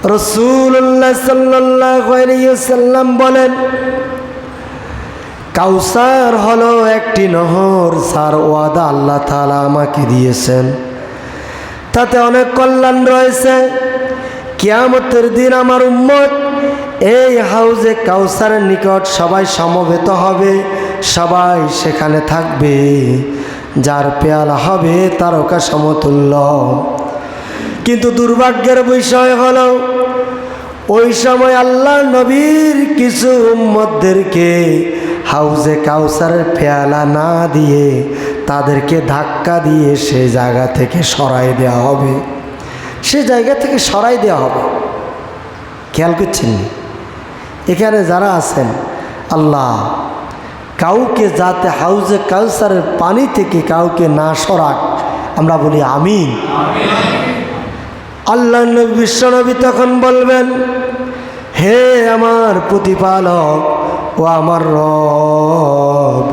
রাসূলুল্লাহ সাল্লাল্লাহু আলাইহি ওয়াসাল্লাম বলেন, কাউসার হলো একটি নহর, যার ওয়াদা আল্লাহ তাআলা আমাকে দিয়েছেন। তাতে অনেক কল্যাণ রয়েছে। কিয়ামতের দিন আমার উম্মত এই হাউজে কাউসারের নিকট সবাই সমবেত হবে, সবাই সেখানে থাকবে, যার পেয়ালা হবে তারকা সমতুল্য। কিন্তু দুর্ভাগ্যের বিষয় হলো, ওই সময় আল্লাহ নবীর কিছু উম্মতদেরকে হাউজে কাউসারের পেয়ালা না দিয়ে তাদেরকে ধাক্কা দিয়ে সে জায়গা থেকে সরাই দেওয়া হবে, সে জায়গা থেকে সরাই দেওয়া হবে। খেয়াল করছেন? এখানে যারা আছেন, আল্লাহ কাউকে যাতে হাউজে কাউসারের পানি থেকে কাউকে না সরাক, আমরা বলি আমিন। আল্লাহ নবী বিশ্বনবী তখন বলবেন, হে আমার প্রতিপালক ও আমার রব,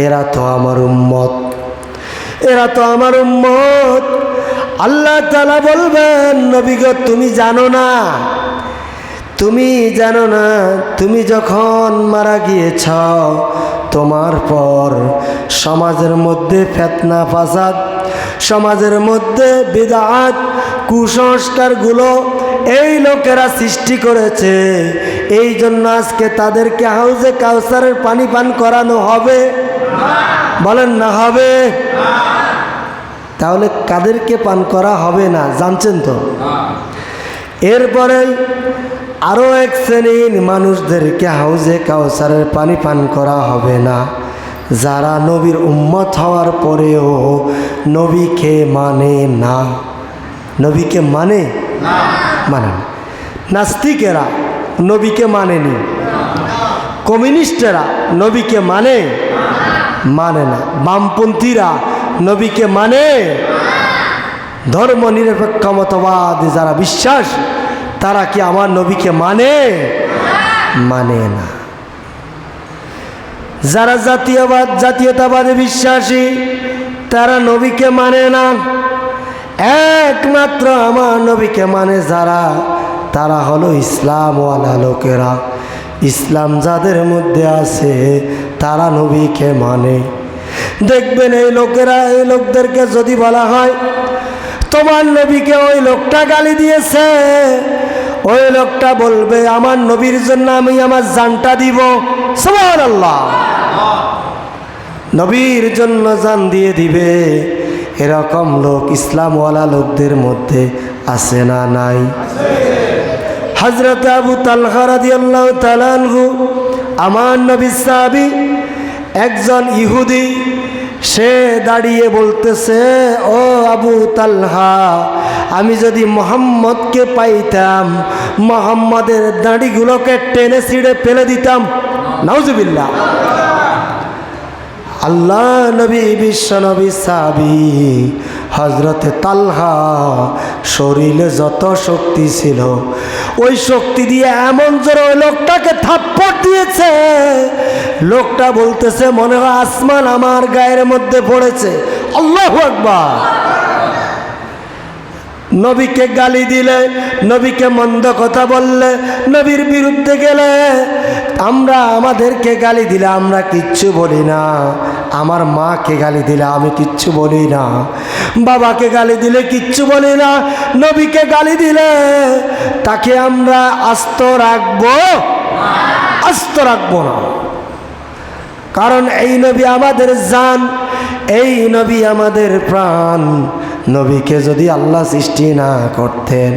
এরা তো আমার উম্মত, এরা তো আমার উম্মত। আল্লাহ তাআলা বলবেন, নবী গো তুমি জানো না, তুমি জানো না, তুমি যখন মারা গিয়েছ তোমার পর সমাজের মধ্যে ফিতনা ফাসাদ, সমাজের মধ্যে বিদআত, কুসংস্কারগুলো এই লোকেরা সৃষ্টি করেছে। এই জন্য আজকে তাদেরকে হাউজে কাউসারের পানি পান করানো হবে, বলেন না হবে? তাহলে কাদেরকে পান করা হবে না জানছেন তো? এরপরে আরও এক শ্রেণীর মানুষদেরকে হাউজে কাউসারের পানি পান করা হবে না, যারা নবীর উম্মত হওয়ার পরেও নবীকে মানে না। নবীকে মানে না। নাস্তিকেরা নবীকে মানেনি, কমিউনিস্টেরা নবীকে মানে না, বামপন্থীরা নবীকে মানে, ধর্ম নিরপেক্ষ মতবাদী যারা বিশ্বাস, তারা কি আমার নবীকে মানে না। যারা জাতীয়তাবাদে বিশ্বাসী, তারা নবীকে মানে না। একমাত্র আমার নবীকে মানে যারা, তারা হলো ইসলামওয়ালা লোকেরা। ইসলাম যাদের মধ্যে আছে তারা নবীকে মানে। দেখবেন এই লোকেরা, এই লোকদেরকে যদি বলা হয় তোমার নবীকে ওই লোকটা গালি দিয়েছে, ওই লোকটা বলবে আমার নবীর জন্য আমি আমার জানটা দিব। সুবহানাল্লাহ, নবীর জন্য জান দিয়ে দিবে। এরকম লোক ইসলামওয়ালা লোকদের মধ্যে আছে না নাই? হযরত আবু তালহা রাদিয়াল্লাহু তাআলা আনহু, আমার নবীর সাহাবী, একজন ইহুদি, সে দাঁড়িয়ে বলতেছে, ও আবু তালহা, আমি যদি মোহাম্মদকে পাইতাম মোহাম্মদের দাড়িগুলোকে টেনে ছিঁড়ে ফেলে দিতাম। নাউজুবিল্লাহ। আল্লাহ নবী, বিশ্ব নবী সাহাবী হযরতে তালহা শরীরে যত শক্তি ছিল, ওই শক্তি দিয়ে এমন জোরে ওই লোকটাকে থাপ্পড় দিয়েছে, লোকটা বলতেছে মনে হয় আসমান আমার গায়ের মধ্যে পড়েছে। আল্লাহু আকবার। নবীকে গালি দিলে, নবীকে মন্দ কথা বললে, নবীর বিরুদ্ধে গেলে, আমরা আমাদেরকে গালি দিলে আমরা কিচ্ছু বলি না। আমার মাকে গালি দিলে আমি কিচ্ছু বলি না, বাবাকে গালি দিলে কিচ্ছু বলি না। নবীকে গালি দিলে তাকে আমরা আস্ত রাখবো? আস্ত রাখবো না। কারণ এই নবী আমাদের জান, এই নবী আমাদের প্রাণ। নবীকে যদি আল্লাহ সৃষ্টি না করতেন,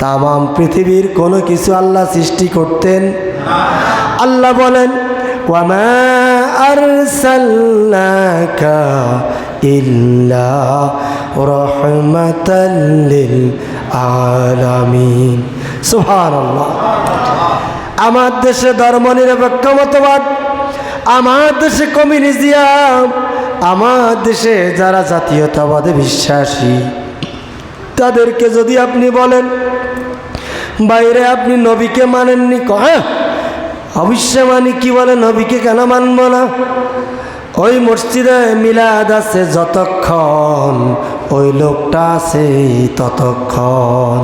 তামাম পৃথিবীর কোনো কিছু আল্লাহ সৃষ্টি করতেন? আল্লাহ বলেন, ওয়ামা আরসালনাকা ইল্লা রাহমাতাল লিল আলামিন। সুবহানাল্লাহ। আমার দেশে ধর্ম নিরপেক্ষ মতবাদ, আমার দেশে কমিউনিজম, আমার দেশে যারা জাতীয়তাবাদে বিশ্বাসী, তাদেরকে যদি আপনি বলেন বাইরে আপনি নবীকে মানেননি, হ্যাঁ অবশ্যই মানি, কি বলে নবীকে কেন মানব না? ওই মসজিদে মিলাদ আছে যতক্ষণ, ওই লোকটা আছে ততক্ষণ।